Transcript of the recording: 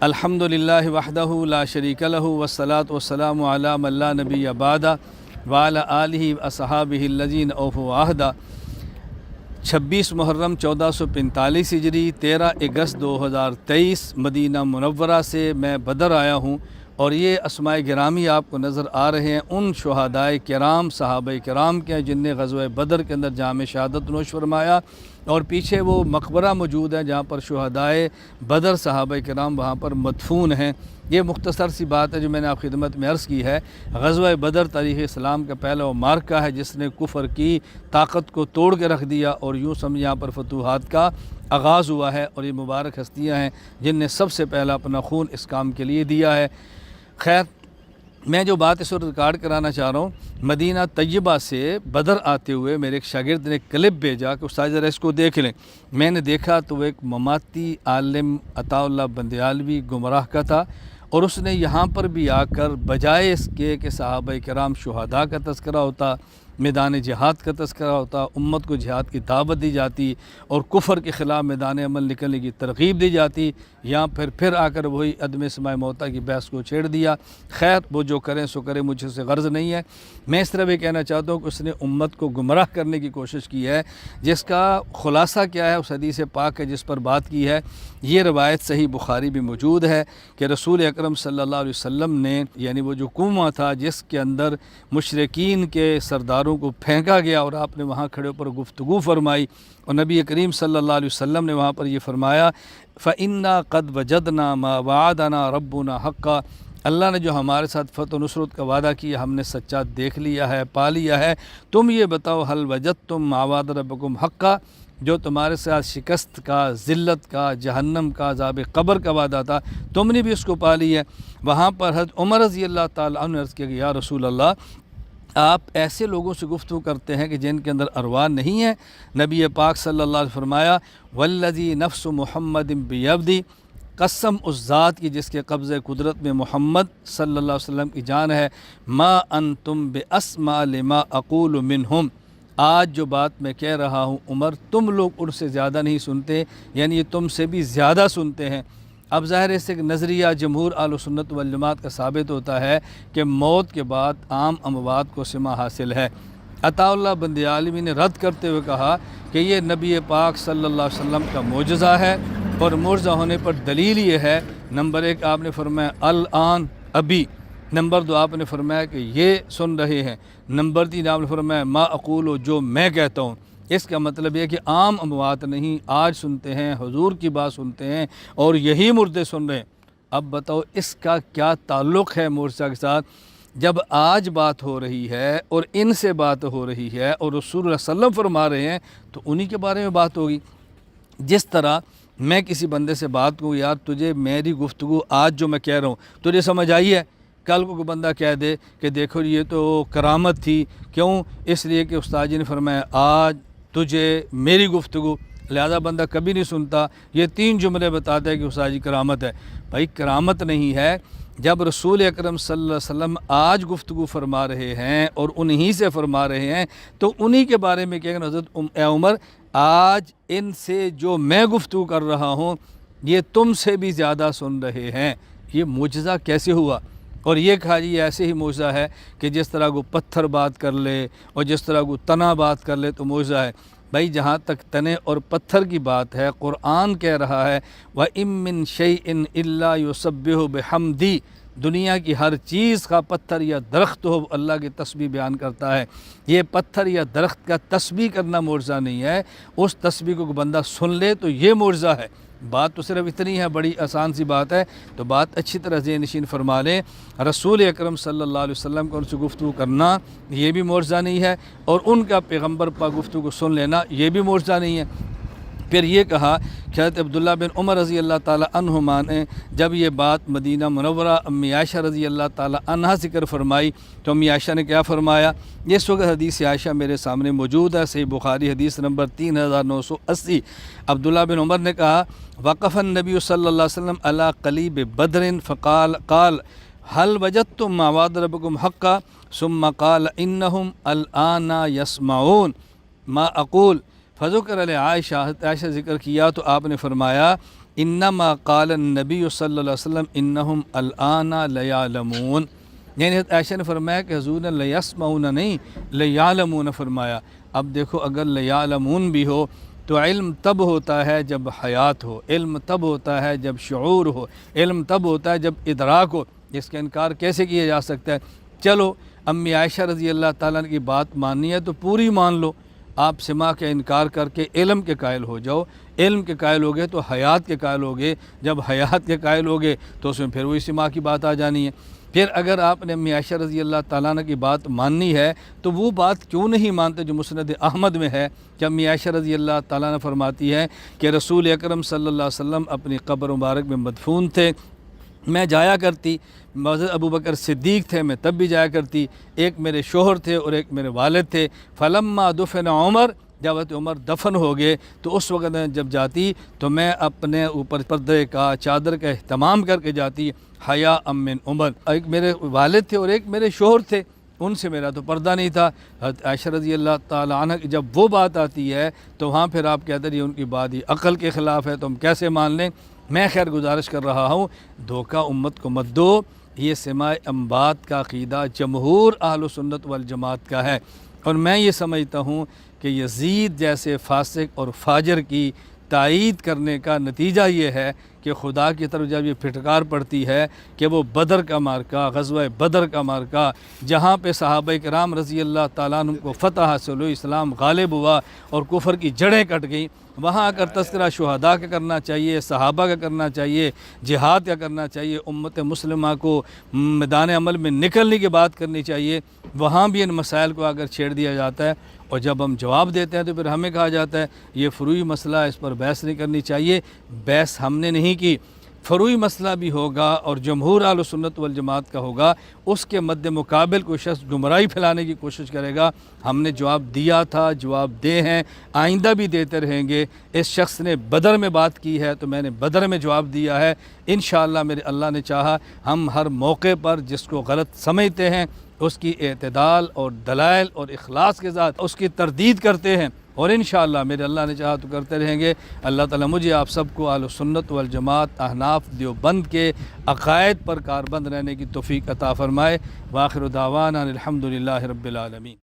الحمدللہ وحدہ لا شریک لہ والصلاۃ والسلام علی من لا نبی بعدہ وعلی آلہ واصحابہ الذین اوفوا عہدہ۔ 26 محرم 1445 ہجری 13 اگست 2023 مدینہ منورہ سے میں بدر آیا ہوں، اور یہ اسماء گرامی آپ کو نظر آ رہے ہیں ان شہدائے کرام صحابہ کرام کے ہیں جن نے غزوہ بدر کے اندر جام شہادت نوش فرمایا، اور پیچھے وہ مقبرہ موجود ہے جہاں پر شہدائے بدر صحابہ کرام وہاں پر مدفون ہیں۔ یہ مختصر سی بات ہے جو میں نے آپ خدمت میں عرض کی ہے۔ غزوہ بدر تاریخ اسلام کا پہلا وہ معرکہ ہے جس نے کفر کی طاقت کو توڑ کے رکھ دیا، اور یوں سمجھ یہاں پر فتوحات کا آغاز ہوا ہے، اور یہ مبارک ہستیاں ہیں جن نے سب سے پہلا اپنا خون اس کام کے لیے دیا ہے۔ خیر، میں جو بات اس وقت ریکارڈ کرانا چاہ رہا ہوں، مدینہ طیبہ سے بدر آتے ہوئے میرے ایک شاگرد نے کلپ بھیجا کہ استاد ذرا اس کو دیکھ لیں۔ میں نے دیکھا تو وہ ایک مماتی عالم عطا اللہ بندیالوی گمراہ کا تھا، اور اس نے یہاں پر بھی آ کر بجائے اس کے کہ صحابہ کرام شہداء کا تذکرہ ہوتا، میدان جہاد کا تذکرہ ہوتا، امت کو جہاد کی دعوت دی جاتی اور کفر کے خلاف میدان عمل نکلنے کی ترغیب دی جاتی، یہاں پھر آ کر وہی عدم سماع موتا کی بحث کو چھیڑ دیا۔ خیر، وہ جو کریں سو کریں، مجھے سے غرض نہیں ہے۔ میں اس طرح بھی کہنا چاہتا ہوں کہ اس نے امت کو گمراہ کرنے کی کوشش کی ہے، جس کا خلاصہ کیا ہے اس حدیث پاک ہے جس پر بات کی ہے۔ یہ روایت صحیح بخاری بھی موجود ہے کہ رسول اکرم صلی اللہ علیہ وسلم نے، یعنی وہ جو کنواں تھا جس کے اندر مشرکین کے سرداروں کو پھینکا گیا، اور آپ نے وہاں کھڑے ہو پر گفتگو فرمائی، اور نبی کریم صلی اللہ علیہ وسلم نے وہاں پر یہ فرمایا، فَإِنَّا قَدْ وَجَدْنَا مَا وَعَدَنَا رَبُّنَا حَقًّا، اللہ نے جو ہمارے ساتھ فتح و نصرت کا وعدہ کیا ہم نے سچا دیکھ لیا ہے، پا لیا ہے۔ تم یہ بتاؤ، هَلْ وَجَدْتُم مَا وَعَدَ رَبُّكُمْ حَقًّا، جو تمہارے ساتھ شکست کا، ذلت کا، جہنم کا، عذاب قبر کا وعدہ تھا، تم نے بھی اس کو پا لی ہے۔ وہاں پر حضرت عمر رضی اللہ تعالیٰ عنہ نے عرض کیا کہ یا رسول اللہ، آپ ایسے لوگوں سے گفتگو کرتے ہیں کہ جن کے اندر ارواح نہیں ہے؟ نبی پاک صلی اللہ علیہ وسلم فرمایا، والذی نفس محمد بیدی، قسم اس ذات کی جس کے قبضہ قدرت میں محمد صلی اللہ علیہ وسلم کی جان ہے، ما انتم باسمع لما اقول منہم، آج جو بات میں کہہ رہا ہوں عمر، تم لوگ ان سے زیادہ نہیں سنتے، یعنی یہ تم سے بھی زیادہ سنتے ہیں۔ اب ظاہر اس سے ایک نظریہ جمہور اہل سنت والجماعت کا ثابت ہوتا ہے کہ موت کے بعد عام اموات کو سماع حاصل ہے۔ عطا اللہ بندیالوی نے رد کرتے ہوئے کہا کہ یہ نبی پاک صلی اللہ علیہ وسلم کا معجزہ ہے، اور معجزہ ہونے پر دلیل یہ ہے، نمبر 1 آپ نے فرمایا الآن، ابھی، نمبر 2 آپ نے فرمایا کہ یہ سن رہے ہیں، نمبر 3 آپ نے فرمایا ما اقول، جو میں کہتا ہوں۔ اس کا مطلب یہ کہ عام اموات نہیں، آج سنتے ہیں، حضور کی بات سنتے ہیں، اور یہی مردے سن رہے ہیں۔ اب بتاؤ اس کا کیا تعلق ہے معجزہ کے ساتھ؟ جب آج بات ہو رہی ہے اور ان سے بات ہو رہی ہے اور رسول اللہ صلی اللہ علیہ وسلم فرما رہے ہیں، تو انہی کے بارے میں بات ہوگی۔ جس طرح میں کسی بندے سے بات کروں، یار تجھے میری گفتگو آج جو میں کہہ رہا ہوں تجھے سمجھ آئی ہے، کل کو کوئی بندہ کہہ دے کہ دیکھو یہ تو کرامت تھی، کیوں؟ اس لیے کہ استاد جی نے فرمایا آج تجھے میری گفتگو، لہذا بندہ کبھی نہیں سنتا، یہ 3 جملے بتاتا ہے کہ استاد جی کرامت ہے۔ بھائی کرامت نہیں ہے، جب رسول اکرم صلی اللہ علیہ وسلم آج گفتگو فرما رہے ہیں اور انہی سے فرما رہے ہیں، تو انہی کے بارے میں کہہ کہ حضرت اے عمر، آج ان سے جو میں گفتگو کر رہا ہوں یہ تم سے بھی زیادہ سن رہے ہیں۔ یہ معجزہ کیسے ہوا؟ اور یہ کہا جی ایسے ہی معجزہ ہے کہ جس طرح کو پتھر بات کر لے اور جس طرح کو تنا بات کر لے تو معجزہ ہے۔ بھائی جہاں تک تنے اور پتھر کی بات ہے، قرآن کہہ رہا ہے وَإِن مِّن شَيْءٍ إِلَّا يُسَبِّحُ بِحَمْدِهِ، دنیا کی ہر چیز کا، پتھر یا درخت ہو، اللہ کی تسبیح بیان کرتا ہے۔ یہ پتھر یا درخت کا تسبیح کرنا معجزہ نہیں ہے، اس تسبیح کو بندہ سن لے تو یہ معجزہ ہے۔ بات تو صرف اتنی ہے، بڑی آسان سی بات ہے، تو بات اچھی طرح ذہن نشین فرما لیں۔ رسول اکرم صلی اللہ علیہ وسلم کو ان سے گفتگو کرنا یہ بھی معجزہ نہیں ہے، اور ان کا پیغمبر پاک گفتگو کو سن لینا یہ بھی معجزہ نہیں ہے۔ پھر یہ کہا کہ حضرت عبداللہ بن عمر رضی اللہ تعالیٰ عنہما نے جب یہ بات مدینہ منورہ امی عائشہ رضی اللہ تعالیٰ عنہا ذکر فرمائی، تو امی عائشہ نے کیا فرمایا؟ اس وقت حدیث عائشہ میرے سامنے موجود ہے، صحیح بخاری حدیث نمبر 3980۔ عبداللہ بن عمر نے کہا وقف النبی صلی اللہ علیہ وسلم علی قلیب بدر فقال هل وجدتم ما وعد ربكم حقا ثم قال انہم الآن يسمعون ما اقول، فذکر علی عائشہ، عائشہ ذکر کیا تو آپ نے فرمایا انما قال النبی صلی اللہ علیہ وسلم انہم الآن لیعلمون، یعنی حضرت عائشہ نے فرمایا کہ حضور نے لیسمعون نہیں لیعلمون فرمایا۔ اب دیکھو اگر لیعلمون بھی ہو تو علم تب ہوتا ہے جب حیات ہو، علم تب ہوتا ہے جب شعور ہو، علم تب ہوتا ہے جب ادراک ہو۔ اس کا انکار کیسے کیا جا سکتا ہے؟ چلو امی عائشہ رضی اللہ تعالیٰ کی بات ماننی ہے تو پوری مان لو، آپ سماع کا انکار کر کے علم کے قائل ہو جاؤ، علم کے قائل ہوگے تو حیات کے قائل ہوگے، جب حیات کے قائل ہوگے تو اس میں پھر وہی سماع کی بات آ جانی ہے۔ پھر اگر آپ نے امی عائشہ رضی اللہ تعالیٰ عنہ کی بات ماننی ہے تو وہ بات کیوں نہیں مانتے جو مسند احمد میں ہے کہ امی عائشہ رضی اللہ تعالیٰ عنہ فرماتی ہے کہ رسول اکرم صلی اللہ علیہ وسلم اپنی قبر مبارک میں مدفون تھے، میں جایا کرتی، حضرت ابو بکر صدیق تھے میں تب بھی جایا کرتی، ایک میرے شوہر تھے اور ایک میرے والد تھے، فلما دفن عمر، جب حضرت عمر دفن ہو گئے تو اس وقت جب جاتی تو میں اپنے اوپر پردے کا چادر کا اہتمام کر کے جاتی، حیا من عمر، ایک میرے والد تھے اور ایک میرے شوہر تھے، ان سے میرا تو پردہ نہیں تھا۔ حضرت عائشہ رضی اللہ تعالیٰ عنہ کی جب وہ بات آتی ہے تو وہاں پھر آپ کہتے ہیں ان کی بات ہی عقل کے خلاف ہے تو ہم کیسے مان لیں؟ میں خیر گزارش کر رہا ہوں دھوکہ امت کو مت دو، یہ سماع انبات کا عقیدہ جمہور اہل سنت والجماعت کا ہے، اور میں یہ سمجھتا ہوں کہ یزید جیسے فاسق اور فاجر کی تائید کرنے کا نتیجہ یہ ہے کہ خدا کی طرف جب یہ پھٹکار پڑتی ہے کہ وہ بدر کا مارکہ، غزوہ بدر کا مارکہ، جہاں پہ صحابہ کرام رضی اللہ تعالیٰ عنہ کو فتح حاصل ہوئی، اسلام غالب ہوا اور کفر کی جڑیں کٹ گئیں، وہاں اگر تذکرہ شہداء کا کرنا چاہیے، صحابہ کا کرنا چاہیے، جہاد کا کرنا چاہیے، امت مسلمہ کو میدان عمل میں نکلنے کی بات کرنی چاہیے، وہاں بھی ان مسائل کو اگر چھیڑ دیا جاتا ہے اور جب ہم جواب دیتے ہیں تو پھر ہمیں کہا جاتا ہے یہ فروعی مسئلہ ہے، اس پر بحث نہیں کرنی چاہیے۔ بحث ہم نے نہیں کی، فروعی مسئلہ بھی ہوگا اور جمہور اہل سنت والجماعت کا ہوگا، اس کے مد مقابل کوئی شخص گمراہی پھیلانے کی کوشش کرے گا، ہم نے جواب دیا تھا، جواب دے ہیں، آئندہ بھی دیتے رہیں گے۔ اس شخص نے بدر میں بات کی ہے تو میں نے بدر میں جواب دیا ہے، انشاءاللہ میرے اللہ نے چاہا ہم ہر موقع پر جس کو غلط سمجھتے ہیں اس کی اعتدال اور دلائل اور اخلاص کے ساتھ اس کی تردید کرتے ہیں، اور انشاءاللہ میرے اللہ نے چاہا تو کرتے رہیں گے۔ اللہ تعالیٰ مجھے آپ سب کو اہل سنت والجماعت احناف دیوبند کے عقائد پر کاربند رہنے کی توفیق عطا فرمائے۔ وآخر دعوانا الحمدللہ رب العالمین۔